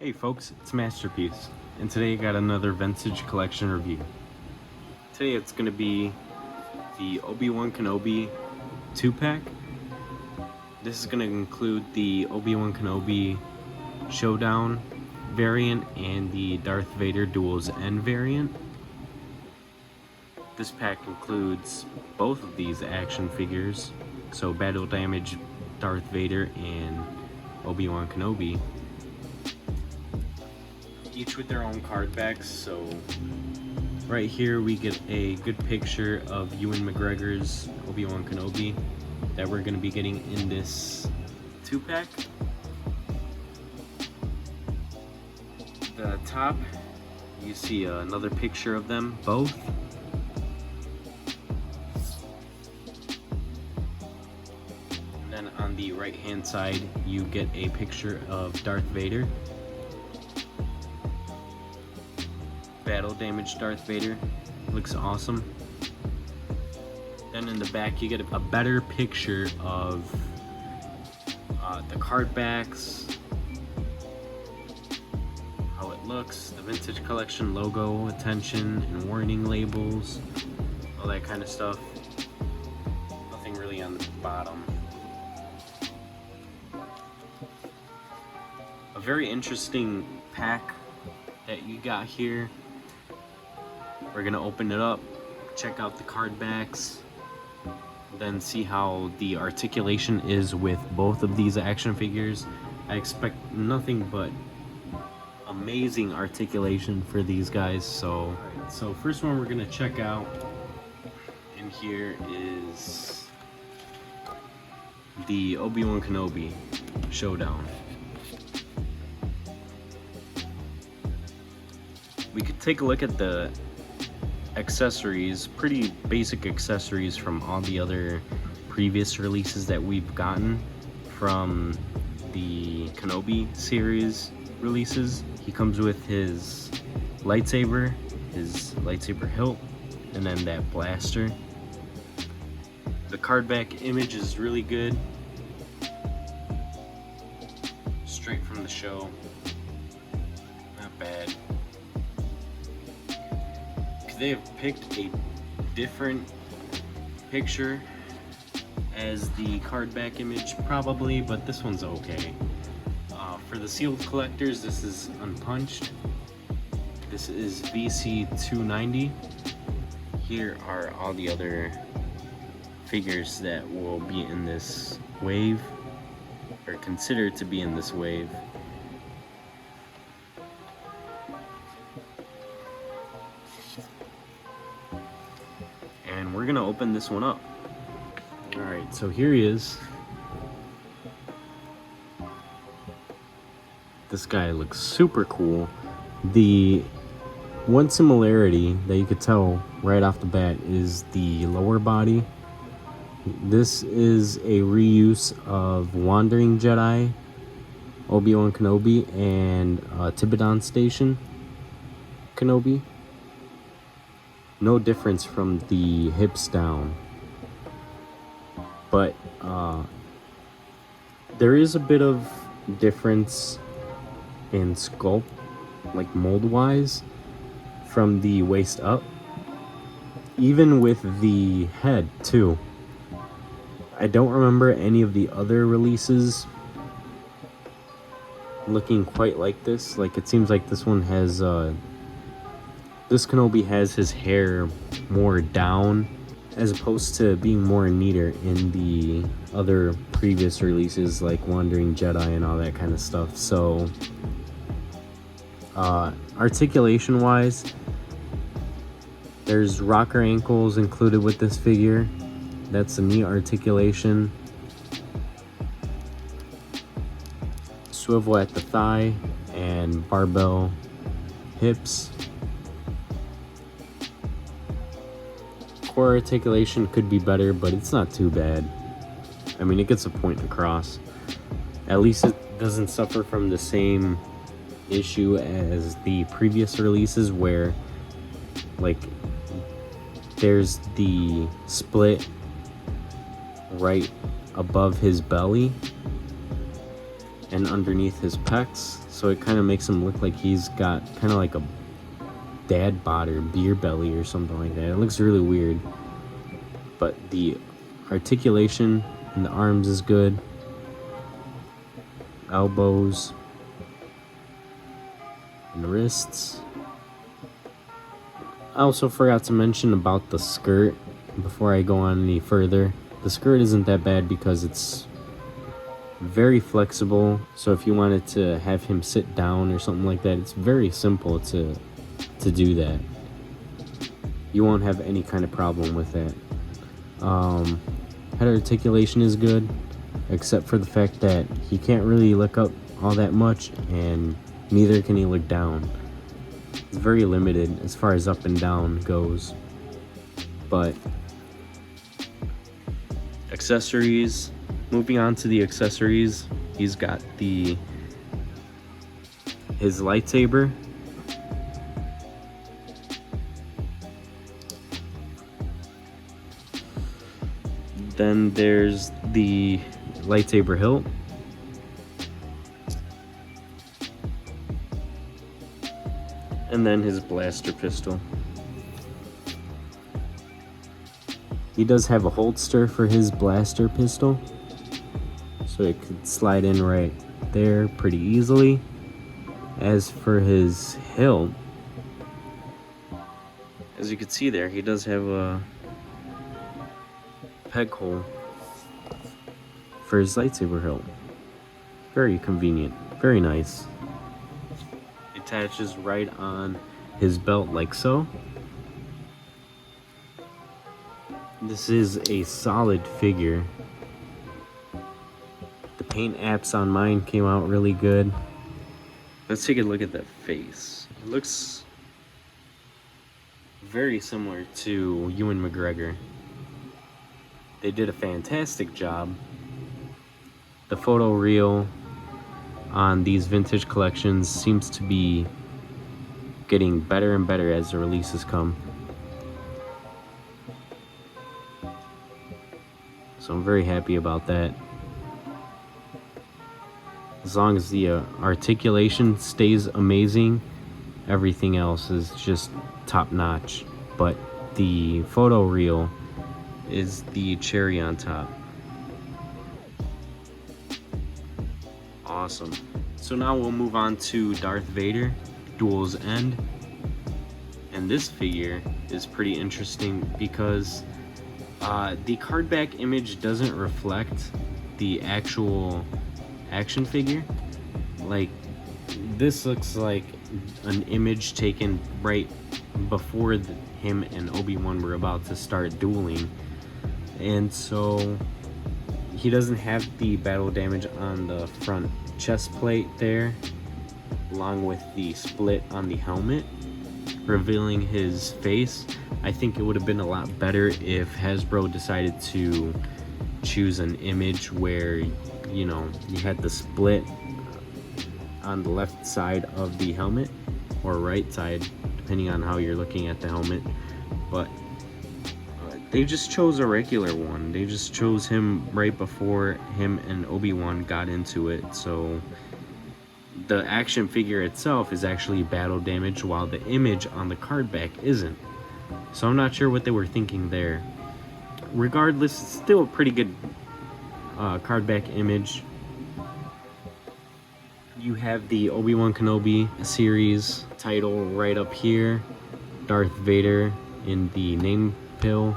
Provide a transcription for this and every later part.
Hey folks, it's Masterpiece, and today I got another vintage collection review. Today it's going to be the Obi-Wan Kenobi 2-pack. This is going to include the Obi-Wan Kenobi Showdown variant and the Darth Vader Duels End variant. This pack includes both of these action figures, so Battle Damage Darth Vader and Obi-Wan Kenobi, each with their own card backs. So right here we get a good picture of Ewan McGregor's Obi-Wan Kenobi that we're going to be getting in this 2-pack. The top, you see another picture of them both. And then on the right hand side you get a picture of Darth Vader. Battle Damage Darth Vader, looks awesome. Then in the back you get a better picture of the card backs, how it looks, the vintage collection logo, attention and warning labels, all that kind of stuff. Nothing really on the bottom. A very interesting pack that you got here. We're gonna open it up, check out the card backs, then see how the articulation is with both of these action figures. I expect nothing but amazing articulation for these guys. So first one we're gonna check out in here is the Obi-Wan Kenobi Showdown. We could take a look at the accessories, pretty basic accessories from all the other previous releases that we've gotten from the Kenobi series releases. He comes with his lightsaber hilt, and then that blaster. The card back image is really good, straight from the show, not bad. They have picked a different picture as the card back image probably, but this one's okay. For the sealed collectors, this is unpunched. This is VC 290. Here are all the other figures that will be in this wave, or considered to be in this wave. And we're gonna open this one up. Alright, so here he is. This guy looks super cool. The one similarity that you could tell right off the bat is the lower body. This is a reuse of Wandering Jedi Obi-Wan Kenobi and Tibetan Station Kenobi. No difference from the hips down, but there is a bit of difference in sculpt, like mold wise, from the waist up, even with the head too. I don't remember any of the other releases looking quite like this. Like, it seems like this one has this Kenobi has his hair more down as opposed to being more neater in the other previous releases like Wandering Jedi and all that kind of stuff. So articulation wise, there's rocker ankles included with this figure. That's a neat articulation. Swivel at the thigh and barbell hips. Core articulation could be better, but it's not too bad. I mean, it gets a point across. At least it doesn't suffer from the same issue as the previous releases where, like, there's the split right above his belly and underneath his pecs. so it kind of makes him look like he's got kind of like a dad bod or beer belly or something like that. It looks really weird, but the articulation in the arms is good. Elbows and wrists. I also forgot to mention about the skirt before I go on any further. The skirt isn't that bad because it's very flexible, so if you wanted to have him sit down or something like that, it's very simple to do that. You won't have any kind of problem with that. Head articulation is good, except for the fact that he can't really look up all that much, and neither can he look down. It's very limited as far as up and down goes. But accessories, moving on to the accessories, he's got his lightsaber. Then there's the lightsaber hilt. And then his blaster pistol. He does have a holster for his blaster pistol, so it could slide in right there pretty easily. As for his hilt, as you can see there, he does have a peg hole for his lightsaber hilt. Very convenient, very nice. Attaches right on his belt like so. This is a solid figure. The paint apps on mine came out really good. Let's take a look at that face. It looks very similar to Ewan McGregor. They did a fantastic job. The photo reel on these vintage collections seems to be getting better and better as the releases come. So I'm very happy about that. As long as the articulation stays amazing, everything else is just top notch. But the photo reel is the cherry on top. Awesome. So now we'll move on to Darth Vader, Duels End. And this figure is pretty interesting because the card back image doesn't reflect the actual action figure. Like, this looks like an image taken right before him and Obi-Wan were about to start dueling. And so he doesn't have the battle damage on the front chest plate there, along with the split on the helmet, revealing his face. I think it would have been a lot better if Hasbro decided to choose an image where, you know, you had the split on the left side of the helmet, or right side, depending on how you're looking at the helmet. But they just chose a regular one. They just chose him right before him and Obi-Wan got into it. So the action figure itself is actually battle damage, while the image on the card back isn't. So I'm not sure what they were thinking there. Regardless, it's still a pretty good card back image. You have the Obi-Wan Kenobi series title right up here. Darth Vader in the name pill.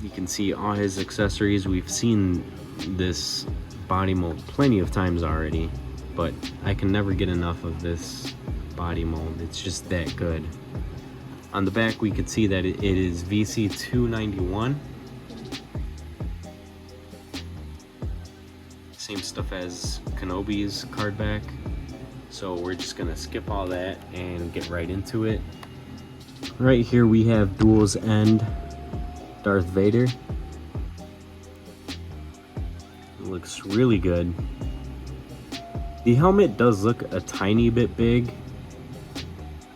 You can see all his accessories. We've seen this body mold plenty of times already, but I can never get enough of this body mold. It's just that good. On the back we could see that it is VC 291. Same stuff as Kenobi's card back. So we're just gonna skip all that and get right into it. Right here we have Duels End Darth Vader. It looks really good. The helmet does look a tiny bit big.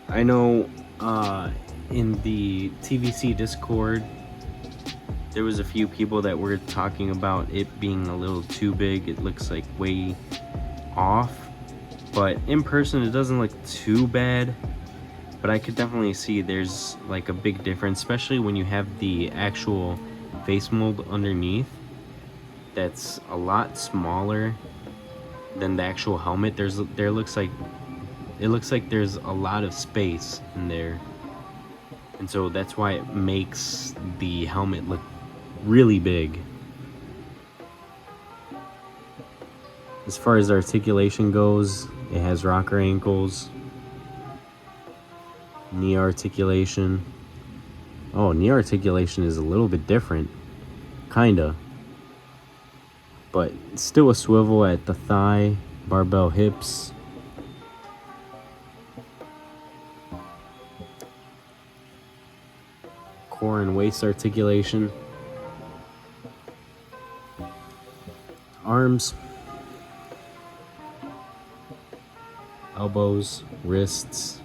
I know in the TVC Discord There was a few people that were talking about it being a little too big. It looks like way off, but in person it doesn't look too bad. But I could definitely see there's like a big difference, especially when you have the actual face mold underneath. That's a lot smaller than the actual helmet. It looks like there's a lot of space in there, and so that's why it makes the helmet look really big. As far as articulation goes, it has rocker ankles, knee articulation. Oh, knee articulation is a little bit different, kinda, but still a swivel at the thigh, barbell hips. Core and waist articulation. Arms, elbows, wrists.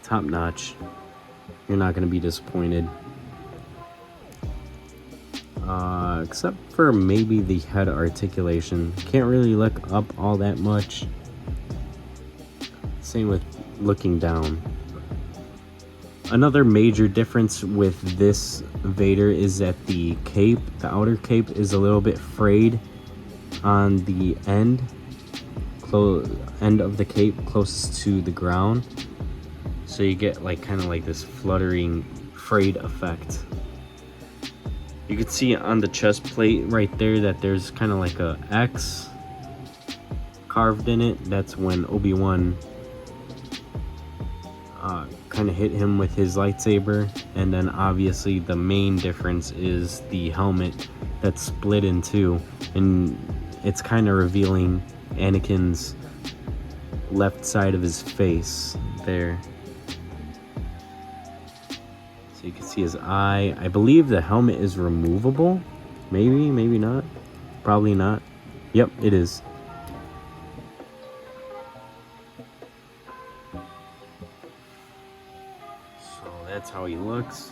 Top notch. You're not going to be disappointed. Except for maybe the head articulation. Can't really look up all that much. Same with looking down. Another major difference with this Vader is that the cape, the outer cape, is a little bit frayed on the end of the cape closest to the ground. So you get like kind of like this fluttering, frayed effect. You can see on the chest plate right there that there's kind of like a X carved in it. That's when Obi-Wan kind of hit him with his lightsaber. And then obviously the main difference is the helmet that's split in two, and it's kind of revealing Anakin's left side of his face there. So you can see his eye. I believe the helmet is removable. Maybe not. Probably not. Yep, it is. That's how he looks.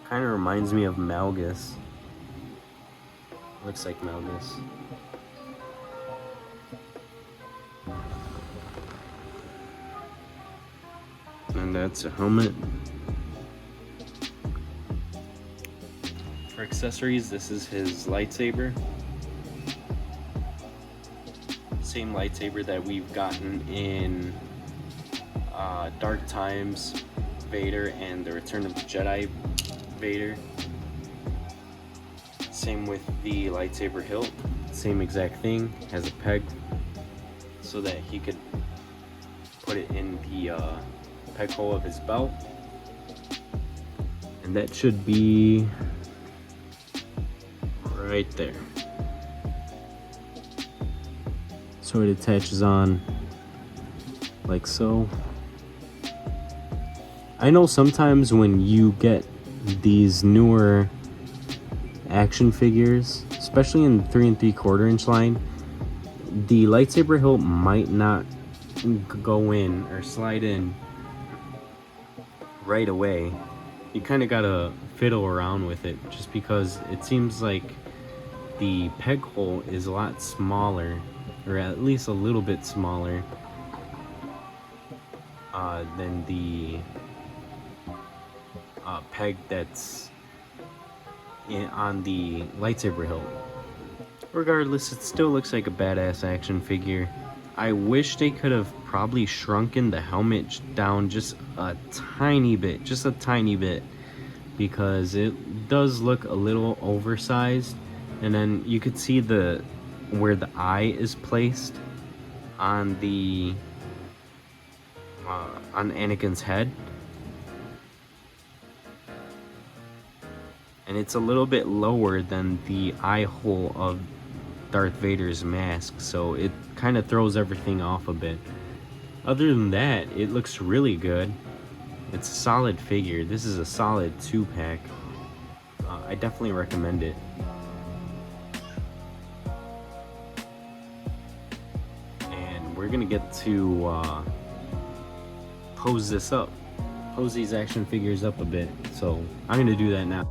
Kind of reminds me of Malgus. Looks like Malgus. And that's a helmet. For accessories, this is his lightsaber. Same lightsaber that we've gotten in Dark Times Vader and the Return of the Jedi Vader. Same with the lightsaber hilt. Same exact thing. Has a peg so that he could put it in the peg hole of his belt. And that should be right there. So it attaches on like so. I know sometimes when you get these newer action figures, especially in the 3 3/4 inch line, the lightsaber hilt might not go in or slide in right away. You kind of gotta fiddle around with it, just because it seems like the peg hole is a lot smaller, or at least a little bit smaller than the peg that's on the lightsaber hilt. Regardless, it still looks like a badass action figure. I wish they could have probably shrunken the helmet down just a tiny bit, because it does look a little oversized. And then you could see where the eye is placed on the on Anakin's head, and it's a little bit lower than the eye hole of Darth Vader's mask, so it kind of throws everything off a bit. Other than that, it looks really good. It's a solid figure. This is a solid 2-pack. I definitely recommend it. And we're gonna get to pose this up, pose these action figures up a bit. So I'm gonna do that now.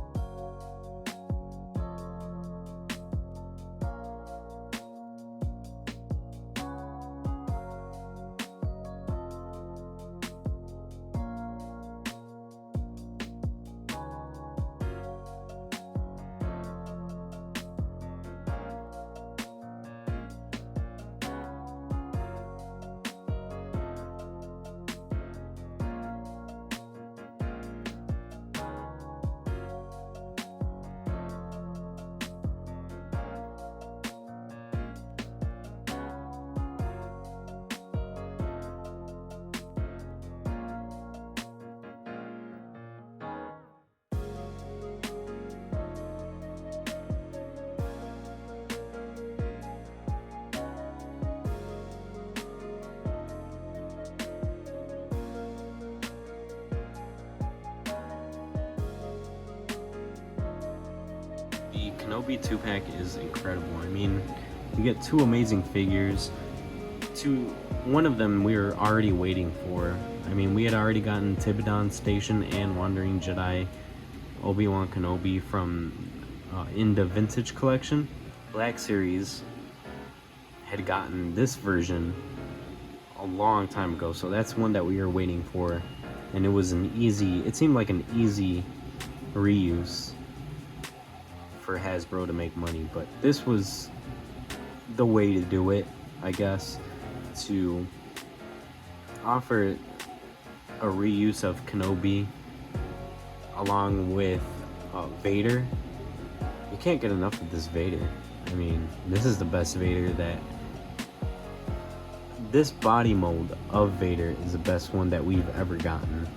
The Kenobi 2-pack is incredible. I mean, you get two amazing figures. One of them we were already waiting for. I mean, we had already gotten Tibidon Station and Wandering Jedi Obi-Wan Kenobi from in the Vintage Collection. Black Series had gotten this version a long time ago, so that's one that we were waiting for. And it seemed like an easy reuse for Hasbro to make money, but this was the way to do it, I guess, to offer a reuse of Kenobi along with Vader. You can't get enough of this Vader. I mean, this is the best Vader this body mold of Vader is the best one that we've ever gotten.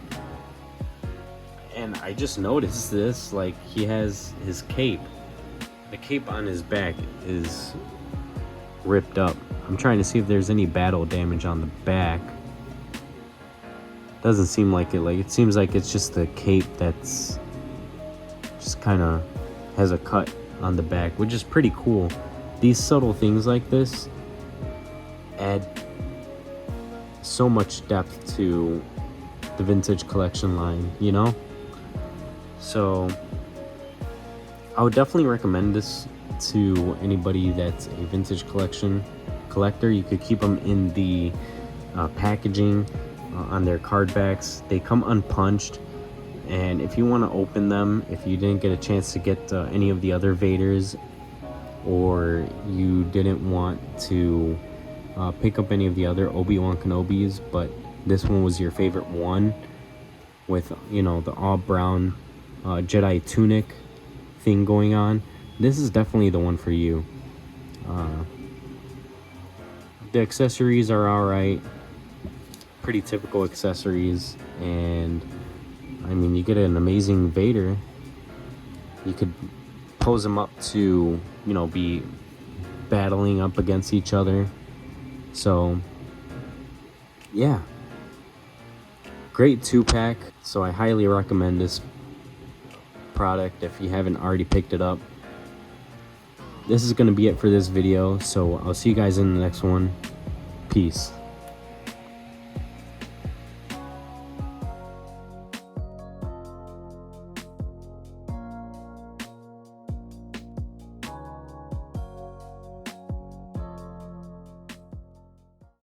And I just noticed this, like, he has his cape. The cape on his back is ripped up. I'm trying to see if there's any battle damage on the back. Doesn't seem like it. Like, it seems like it's just the cape that's just kind of has a cut on the back, which is pretty cool. These subtle things like this add so much depth to the Vintage Collection line, you know? So I would definitely recommend this to anybody that's a Vintage Collection collector. You could keep them in the packaging on their card backs. They come unpunched, and if you want to open them, if you didn't get a chance to get any of the other Vaders, or you didn't want to pick up any of the other Obi-Wan Kenobis, but this one was your favorite one with, you know, the all brown Jedi tunic thing going on, this is definitely the one for you. The accessories are alright, pretty typical accessories, and I mean, you get an amazing Vader. You could pose them up to, you know, be battling up against each other. So yeah, great 2-pack. So I highly recommend this product if you haven't already picked it up. This is going to be it for this video, so I'll see you guys in the next one. Peace.